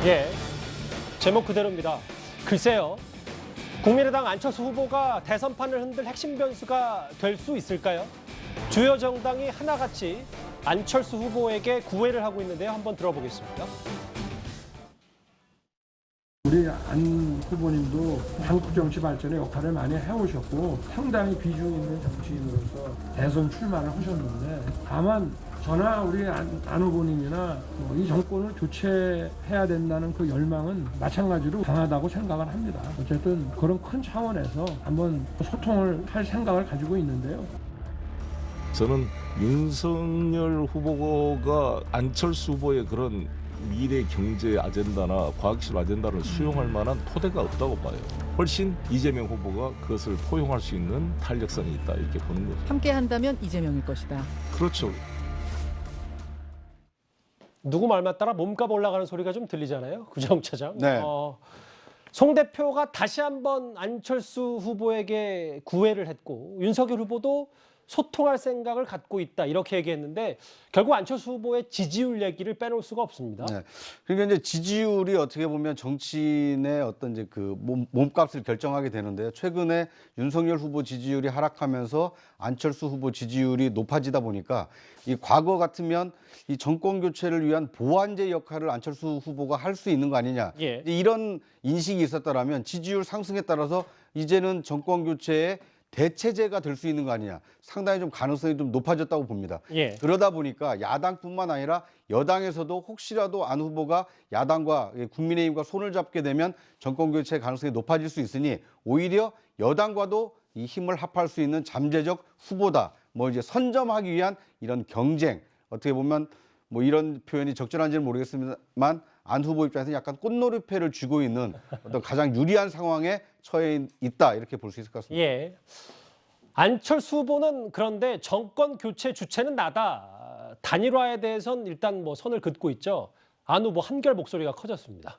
예, 제목 그대로입니다. 글쎄요, 국민의당 안철수 후보가 대선판을 흔들 핵심 변수가 될 수 있을까요? 주요 정당이 하나같이 안철수 후보에게 구애를 하고 있는데요. 한번 들어보겠습니다. 우리 안 후보님도 한국 정치 발전에 역할을 많이 해오셨고 상당히 비중 있는 정치인으로서 대선 출마를 하셨는데 다만 저나 우리 안 후보님이나 이 정권을 교체해야 된다는 그 열망은 마찬가지로 강하다고 생각을 합니다. 어쨌든 그런 큰 차원에서 한번 소통을 할 생각을 가지고 있는데요. 저는 윤석열 후보가 안철수 후보의 그런 미래 경제 아젠다나 과학기술 아젠다를 수용할 만한 토대가 없다고 봐요. 훨씬 이재명 후보가 그것을 포용할 수 있는 탄력성이 있다 이렇게 보는 거죠. 함께 한다면 이재명일 것이다. 그렇죠. 누구 말만 따라 몸값 올라가는 소리가 좀 들리잖아요. 구정 차장. 네. 송 대표가 다시 한번 안철수 후보에게 구애를 했고 윤석열 후보도 소통할 생각을 갖고 있다 이렇게 얘기했는데 결국 안철수 후보의 지지율 얘기를 빼놓을 수가 없습니다. 네. 그러니까 이제 지지율이 어떻게 보면 정치인의 어떤 이제 그 몸값을 결정하게 되는데요. 최근에 윤석열 후보 지지율이 하락하면서 안철수 후보 지지율이 높아지다 보니까 이 과거 같으면 이 정권 교체를 위한 보완제 역할을 안철수 후보가 할 수 있는 거 아니냐. 예. 이런 인식이 있었다라면 지지율 상승에 따라서 이제는 정권 교체에 대체제가 될 수 있는 거 아니냐. 상당히 좀 가능성이 좀 높아졌다고 봅니다. 예. 그러다 보니까 야당뿐만 아니라 여당에서도 혹시라도 안 후보가 야당과 국민의힘과 손을 잡게 되면 정권 교체 가능성이 높아질 수 있으니 오히려 여당과도 이 힘을 합할 수 있는 잠재적 후보다. 뭐 이제 선점하기 위한 이런 경쟁. 어떻게 보면 뭐 이런 표현이 적절한지는 모르겠습니다만 안 후보 입장에서 약간 꽃놀이패를 쥐고 있는 어떤 가장 유리한 상황에 처해 있다 이렇게 볼 수 있을 것 같습니다. 예. 안철수 후보는 그런데 정권 교체 주체는 나다. 단일화에 대해서는 일단 뭐 선을 긋고 있죠. 안 후보 한결 목소리가 커졌습니다.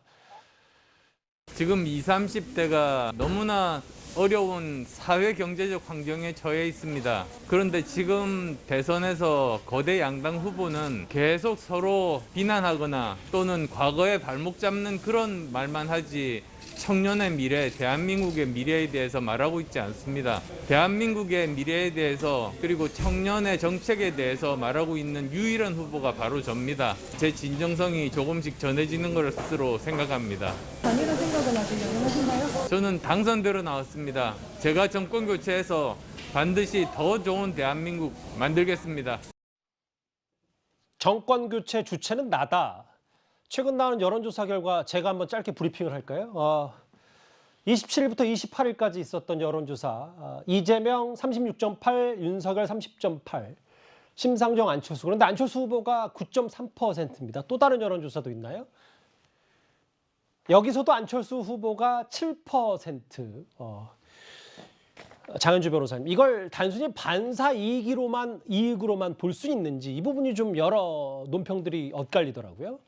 지금 20, 30대가 너무나 어려운 사회 경제적 환경에 처해 있습니다. 그런데 지금 대선에서 거대 양당 후보는 계속 서로 비난하거나 또는 과거에 발목 잡는 그런 말만 하지 청년의 미래, 대한민국의 미래에 대해서 말하고 있지 않습니다. 대한민국의 미래에 대해서 그리고 청년의 정책에 대해서 말하고 있는 유일한 후보가 바로 접니다. 제 진정성이 조금씩 전해지는 것으로 생각합니다. 단일화 생각은 아직 여전하신가요? 저는 당선대로 나왔습니다. 제가 정권 교체해서 반드시 더 좋은 대한민국 만들겠습니다. 정권 교체 주체는 나다. 최근 나온 여론조사 결과 제가 한번 짧게 브리핑을 할까요? 27일부터 28일까지 있었던 여론조사. 이재명 36.8, 윤석열 30.8, 심상정, 안철수. 그런데 안철수 후보가 9.3%입니다. 또 다른 여론조사도 있나요? 여기서도 안철수 후보가 7%. 장현주 변호사님, 이걸 단순히 반사 이익으로만 볼 수 있는지 이 부분이 좀 여러 논평들이 엇갈리더라고요.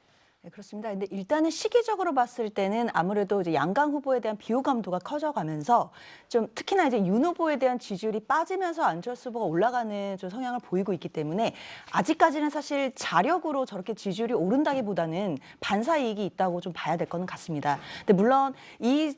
네, 그렇습니다. 근데 일단은 시기적으로 봤을 때는 아무래도 이제 양강 후보에 대한 비호감도가 커져가면서 좀 특히나 이제 윤 후보에 대한 지지율이 빠지면서 안철수 후보가 올라가는 좀 성향을 보이고 있기 때문에 아직까지는 사실 자력으로 저렇게 지지율이 오른다기보다는 반사 이익이 있다고 좀 봐야 될 거는 같습니다. 근데 물론 이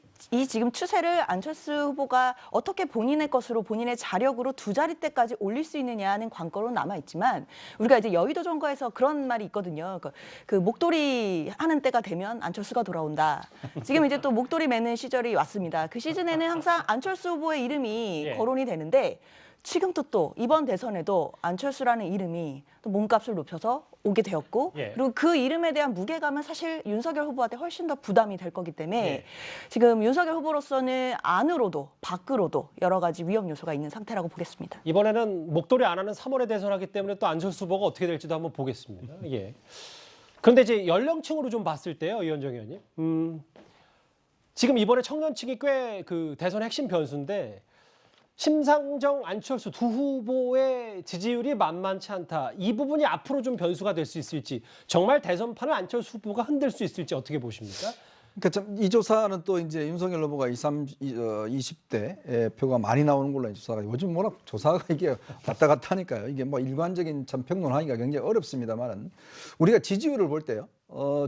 지금 추세를 안철수 후보가 어떻게 본인의 것으로 본인의 자력으로 두 자릿대까지 올릴 수 있느냐는 관건으로 남아있지만 우리가 이제 여의도 정거에서 그런 말이 있거든요. 그 목도리 하는 때가 되면 안철수가 돌아온다. 지금 이제 또 목도리 매는 시절이 왔습니다. 그 시즌에는 항상 안철수 후보의 이름이 예. 거론이 되는데 지금 또 이번 대선에도 안철수라는 이름이 또 몸값을 높여서 오게 되었고 예. 그리고 그 이름에 대한 무게감은 사실 윤석열 후보한테 훨씬 더 부담이 될 거기 때문에 예. 지금 윤석열 후보로서는 안으로도 밖으로도 여러 가지 위험 요소가 있는 상태라고 보겠습니다. 이번에는 목도리 안 하는 3월에 대선하기 때문에 또 안철수 후보가 어떻게 될지도 한번 보겠습니다. 예. 그런데 이제 연령층으로 좀 봤을 때요, 이현정 의원님. 지금 이번에 청년층이 꽤 그 대선 핵심 변수인데 심상정, 안철수 두 후보의 지지율이 만만치 않다. 이 부분이 앞으로 좀 변수가 될 수 있을지, 정말 대선판을 안철수 후보가 흔들 수 있을지 어떻게 보십니까? 그러니까 참 이 조사는 또 이제 윤석열 후보가 20대 표가 많이 나오는 걸로 조사가 요즘 워낙 조사가 이게 왔다 갔다 하니까요. 이게 뭐 일관적인 참 평론하기가 굉장히 어렵습니다만은 우리가 지지율을 볼 때요.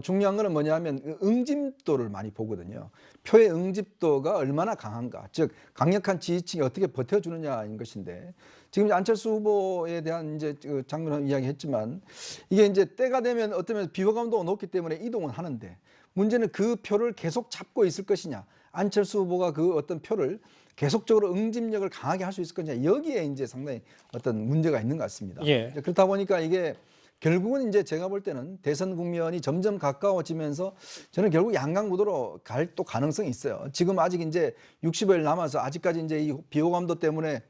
중요한 거는 뭐냐면 응집도를 많이 보거든요. 표의 응집도가 얼마나 강한가, 즉 강력한 지지층이 어떻게 버텨주느냐인 것인데 지금 안철수 후보에 대한 이제 장면은 이야기했지만 이게 이제 때가 되면 어떤 면에서 비호감도가 높기 때문에 이동은 하는데 문제는 그 표를 계속 잡고 있을 것이냐, 안철수 후보가 그 어떤 표를 계속적으로 응집력을 강하게 할 수 있을 것이냐, 여기에 이제 상당히 어떤 문제가 있는 것 같습니다. 예. 그렇다 보니까 이게 결국은 이제 제가 볼 때는 대선 국면이 점점 가까워지면서 저는 결국 양강 구도로 갈 또 가능성이 있어요. 지금 아직 이제 60일 남아서 아직까지 이제 이 비호감도 때문에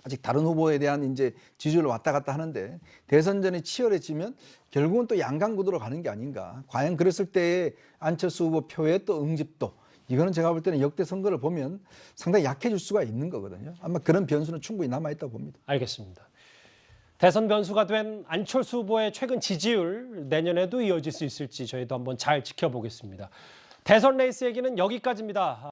아직 다른 후보에 대한 이제 지지율을 왔다 갔다 하는데 대선전이 치열해지면 결국은 또 양강 구도로 가는 게 아닌가. 과연 그랬을 때의 안철수 후보 표의 또 응집도, 이거는 제가 볼 때는 역대 선거를 보면 상당히 약해질 수가 있는 거거든요. 아마 그런 변수는 충분히 남아있다고 봅니다. 알겠습니다. 대선 변수가 된 안철수 후보의 최근 지지율 내년에도 이어질 수 있을지 저희도 한번 잘 지켜보겠습니다. 대선 레이스 얘기는 여기까지입니다.